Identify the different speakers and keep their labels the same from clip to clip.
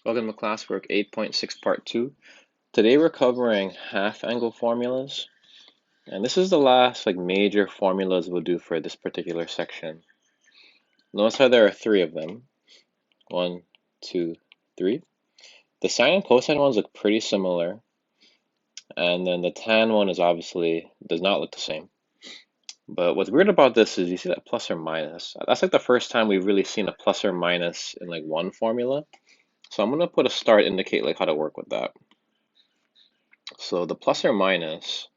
Speaker 1: Welcome to classwork 8.6 part 2. Today we're covering half angle formulas, and this is the last major formulas we'll do for this particular section. Notice how there are three of them. 1, 2, 3. The sine and cosine ones look pretty similar, and then the tan one is obviously does not look the same. But what's weird about this is you see that plus or minus. That's like the first time we've really seen a plus or minus in one formula. So I'm gonna put a star to indicate how to work with that. So the plus or minus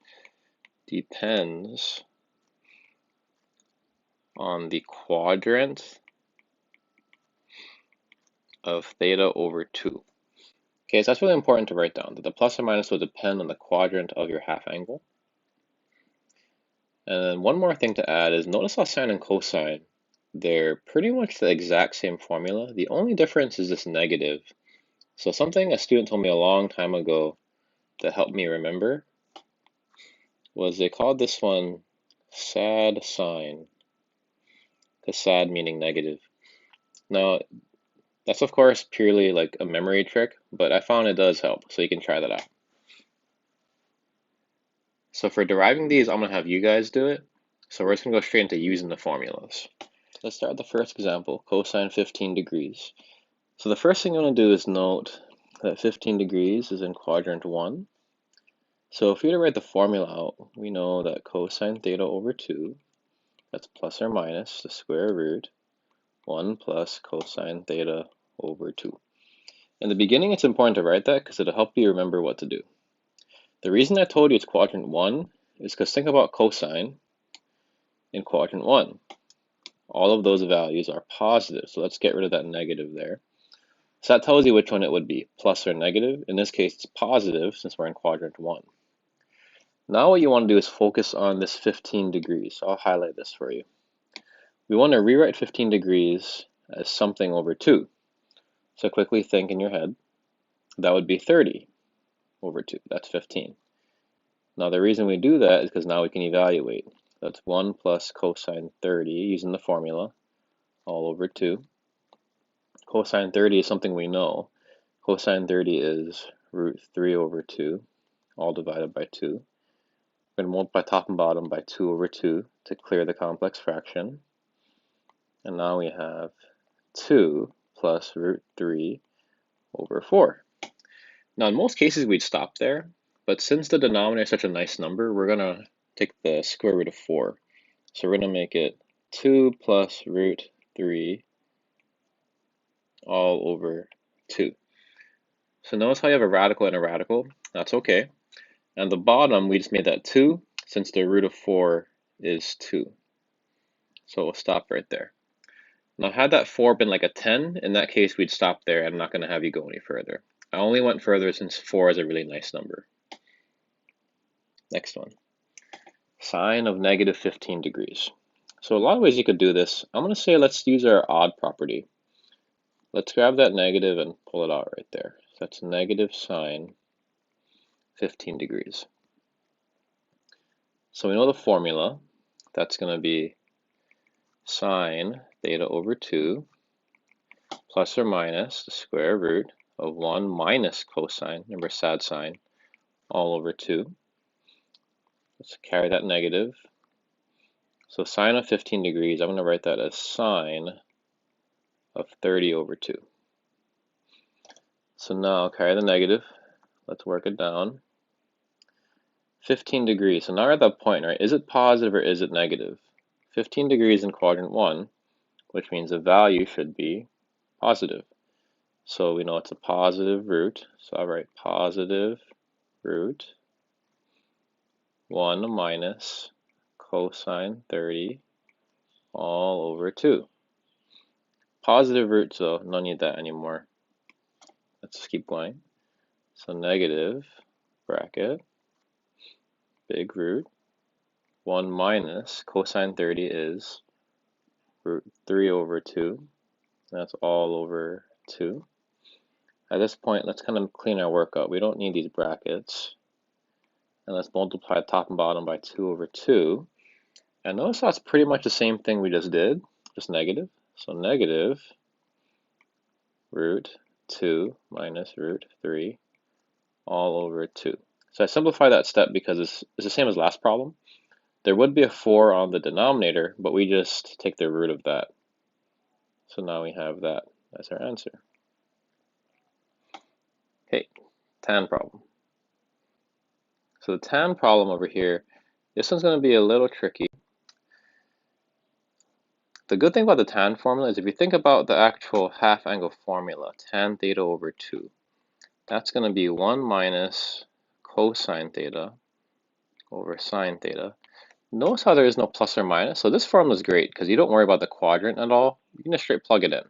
Speaker 1: depends on the quadrant of theta over 2. Okay, so that's really important to write down, that the plus or minus will depend on the quadrant of your half angle. And then one more thing to add is notice how sine and cosine, they're pretty much the exact same formula. The only difference is this negative. So something a student told me a long time ago that helped me remember was they called this one sad sine, because sad meaning negative. Now, that's of course purely a memory trick, but I found it does help, so you can try that out. So for deriving these, I'm going to have you guys do it. So we're just going to go straight into using the formulas. Let's start with the first example, cosine 15 degrees. So the first thing you want to do is note that 15 degrees is in quadrant 1. So if we were to write the formula out, we know that cosine theta over 2, that's plus or minus the square root 1 plus cosine theta over 2. In the beginning, it's important to write that because it'll help you remember what to do. The reason I told you it's quadrant 1 is because think about cosine in quadrant 1. All of those values are positive, so let's get rid of that negative there. So that tells you which one it would be, plus or negative. In this case, it's positive since we're in quadrant 1. Now what you want to do is focus on this 15 degrees. So I'll highlight this for you. We want to rewrite 15 degrees as something over 2. So quickly think in your head, that would be 30 over 2. That's 15. Now the reason we do that is because now we can evaluate. That's 1 plus cosine 30 using the formula, all over 2. Cosine 30 is something we know. Cosine 30 is root 3 over 2, all divided by 2. We're going to multiply top and bottom by 2 over 2 to clear the complex fraction. And now we have 2 plus root 3 over 4. Now in most cases we'd stop there, but since the denominator is such a nice number, we're going to take the square root of 4. So we're going to make it 2 plus root 3 all over 2. So notice how you have a radical and a radical. That's okay. And the bottom, we just made that 2 since the root of 4 is 2. So we'll stop right there. Now had that 4 been like a 10, in that case we'd stop there. I'm not going to have you go any further. I only went further since 4 is a really nice number. Next one. Sine of negative 15 degrees. So a lot of ways you could do this. I'm going to say let's use our odd property. Let's grab that negative and pull it out right there. So that's negative sine 15 degrees. So we know the formula. That's going to be sine theta over 2 plus or minus the square root of 1 minus cosine, remember sad sine, all over 2. Let's carry that negative. So sine of 15 degrees, I'm going to write that as sine of 30 over 2. So now carry the negative. Let's work it down. 15 degrees. So now we're at that point, right? Is it positive or is it negative? 15 degrees in quadrant 1, which means the value should be positive. So we know it's a positive root. So I'll write positive root 1 minus cosine 30 all over 2. Positive root, so no need that anymore. Let's just keep going. So negative bracket, big root, 1 minus cosine 30 is root 3 over 2. That's all over 2. At this point, let's kind of clean our work up. We don't need these brackets. And let's multiply top and bottom by 2 over 2. And notice that's pretty much the same thing we just did, just negative. So negative root 2 minus root 3 all over 2. So I simplify that step because it's the same as last problem. There would be a 4 on the denominator, but we just take the root of that. So now we have that as our answer. Okay, tan problem. So the tan problem over here, this one's going to be a little tricky. The good thing about the tan formula is if you think about the actual half angle formula, tan theta over 2, that's going to be 1 minus cosine theta over sine theta. Notice how there is no plus or minus. So this formula is great because you don't worry about the quadrant at all. You can just straight plug it in.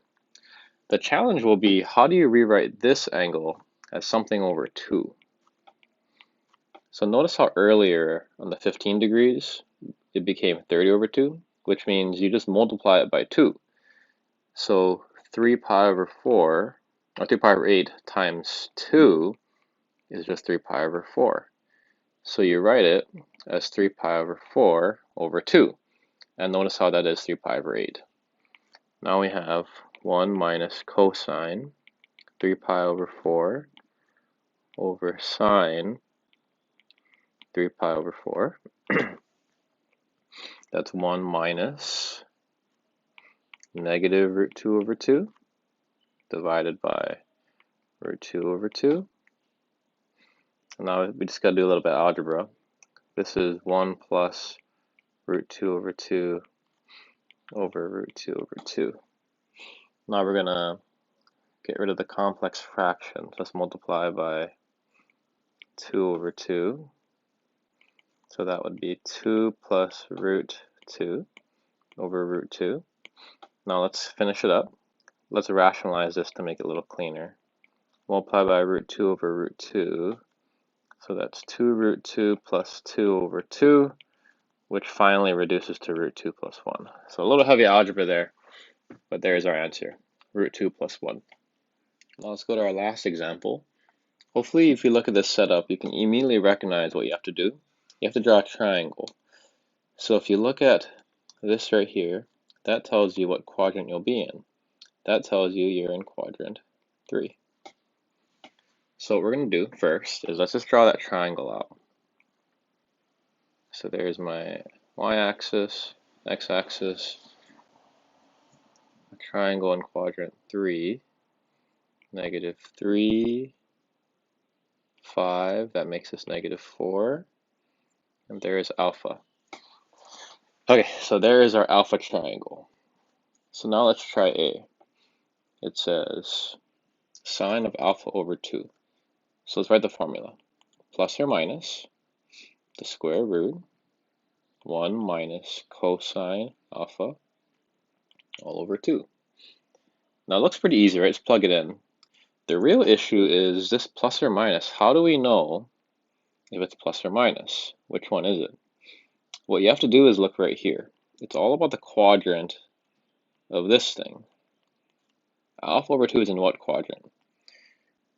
Speaker 1: The challenge will be, how do you rewrite this angle as something over 2? So notice how earlier on the 15 degrees, it became 30 over 2, which means you just multiply it by 2. So 3 pi over 4, or 3 pi over 8 times 2 is just 3 pi over 4. So you write it as 3 pi over 4 over 2. And notice how that is 3 pi over 8. Now we have 1 minus cosine 3 pi over 4 over sine 3 pi over 4. That's 1 minus negative root 2 over 2 divided by root 2 over 2. And now we just got to do a little bit of algebra. This is 1 plus root 2 over 2 over root 2 over 2. Now we're going to get rid of the complex fractions. Let's multiply by 2 over 2. So that would be 2 plus root 2 over root 2. Now let's finish it up. Let's rationalize this to make it a little cleaner. Multiply by root 2 over root 2. So that's 2 root 2 plus 2 over 2, which finally reduces to root 2 plus 1. So a little heavy algebra there, but there's our answer, root 2 plus 1. Now let's go to our last example. Hopefully, if you look at this setup, you can immediately recognize what you have to do. You have to draw a triangle. So if you look at this right here, that tells you what quadrant you'll be in. That tells you you're in quadrant 3. So what we're going to do first is let's just draw that triangle out. So there's my y-axis, x-axis, a triangle in quadrant 3, negative 3, 5, that makes us negative 4, and there is alpha. Okay, so there is our alpha triangle. So now let's try A. It says sine of alpha over 2. So let's write the formula. Plus or minus the square root 1 minus cosine alpha all over 2. Now it looks pretty easy, right? Let's plug it in. The real issue is this plus or minus. How do we know if it's plus or minus? Which one is it? What you have to do is look right here. It's all about the quadrant of this thing. Alpha over 2 is in what quadrant?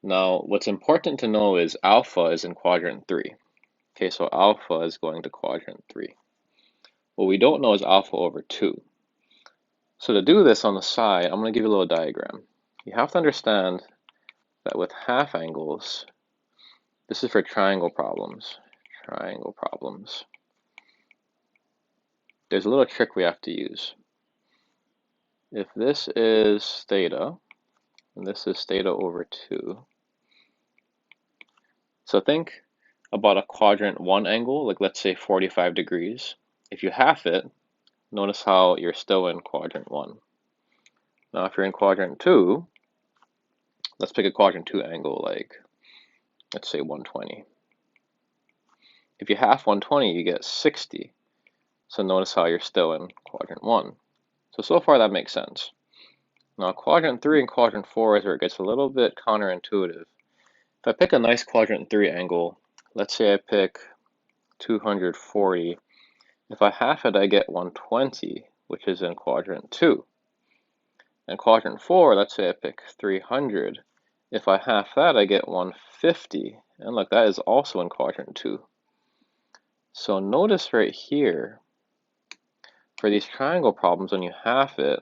Speaker 1: Now, what's important to know is alpha is in quadrant 3. Okay, so alpha is going to quadrant 3. What we don't know is alpha over 2. So to do this on the side, I'm going to give you a little diagram. You have to understand that with half angles, this is for triangle problems. Triangle problems. There's a little trick we have to use. If this is theta, and this is theta over 2, so think about a quadrant 1 angle, like let's say 45 degrees. If you half it, notice how you're still in quadrant 1. Now if you're in quadrant 2, let's pick a quadrant 2 angle, like let's say 120. If you half 120, you get 60. So notice how you're still in quadrant 1. So far that makes sense. Now quadrant 3 and quadrant 4 is where it gets a little bit counterintuitive. If I pick a nice quadrant 3 angle, let's say I pick 240, if I half it I get 120, which is in quadrant 2. And quadrant 4, let's say I pick 300, if I half that I get 150, and look, that is also in quadrant 2. So notice right here, for these triangle problems, when you half it,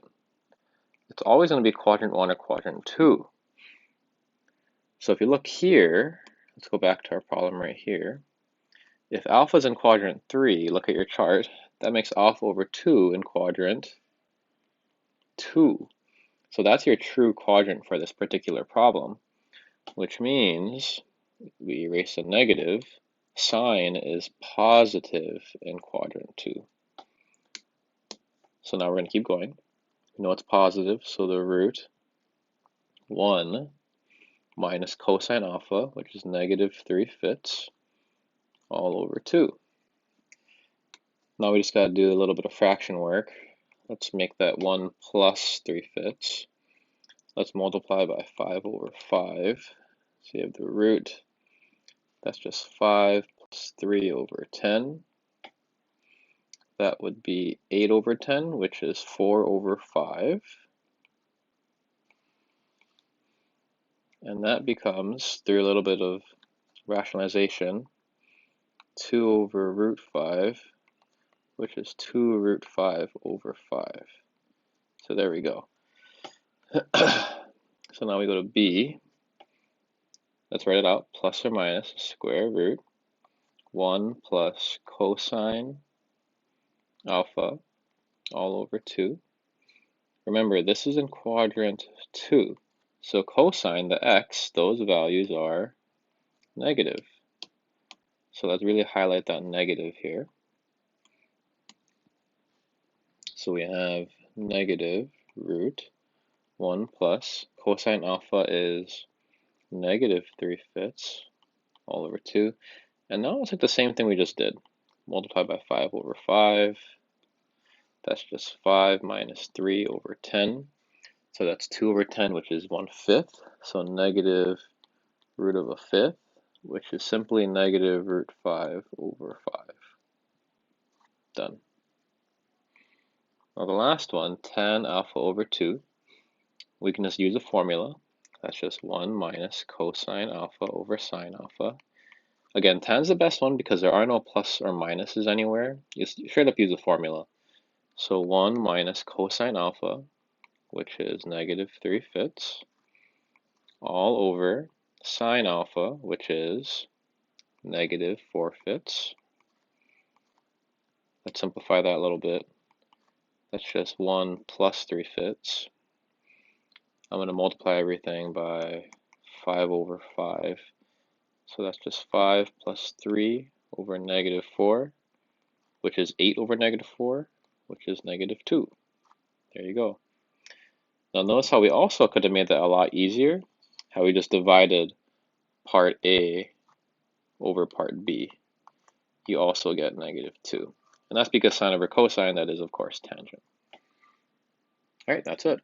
Speaker 1: it's always going to be quadrant 1 or quadrant 2. So if you look here, let's go back to our problem right here. If alpha is in quadrant 3, look at your chart, that makes alpha over 2 in quadrant 2. So that's your true quadrant for this particular problem, which means we erase the negative, sign is positive in quadrant 2. So now we're going to keep going. We know it's positive, so the root 1 minus cosine alpha, which is negative 3/5, all over 2. Now we just got to do a little bit of fraction work. Let's make that 1 plus 3/5. Let's multiply by 5 over 5. So you have the root, that's just 5 plus 3 over 10. That would be 8 over 10, which is 4 over 5. And that becomes, through a little bit of rationalization, 2 over root 5, which is 2 root 5 over 5. So there we go. So now we go to B. Let's write it out. Plus or minus square root 1 plus cosine alpha all over 2. Remember, this is in quadrant 2. So cosine, the x, those values are negative. So let's really highlight that negative here. So we have negative root 1 plus cosine alpha is negative 3/5 all over 2. And now it's like the same thing we just did. Multiply by 5 over 5. That's just 5 minus 3 over 10. So that's 2 over 10, which is 1/5. So negative root of a fifth, which is simply negative root 5 over 5. Done. Now the last one, tan alpha over 2, we can just use a formula. That's just 1 minus cosine alpha over sine alpha. Again, tan's the best one because there are no plus or minuses anywhere. You straight up use a formula. So 1 minus cosine alpha, which is negative 3/5, all over sine alpha, which is negative 4/5. Let's simplify that a little bit. That's just 1 plus 3/5. I'm going to multiply everything by 5 over 5. So that's just 5 plus 3 over negative 4, which is 8 over negative 4, which is negative 2. There you go. Now notice how we also could have made that a lot easier, how we just divided part A over part B. You also get negative 2. And that's because sine over cosine, that is of course tangent. All right, that's it.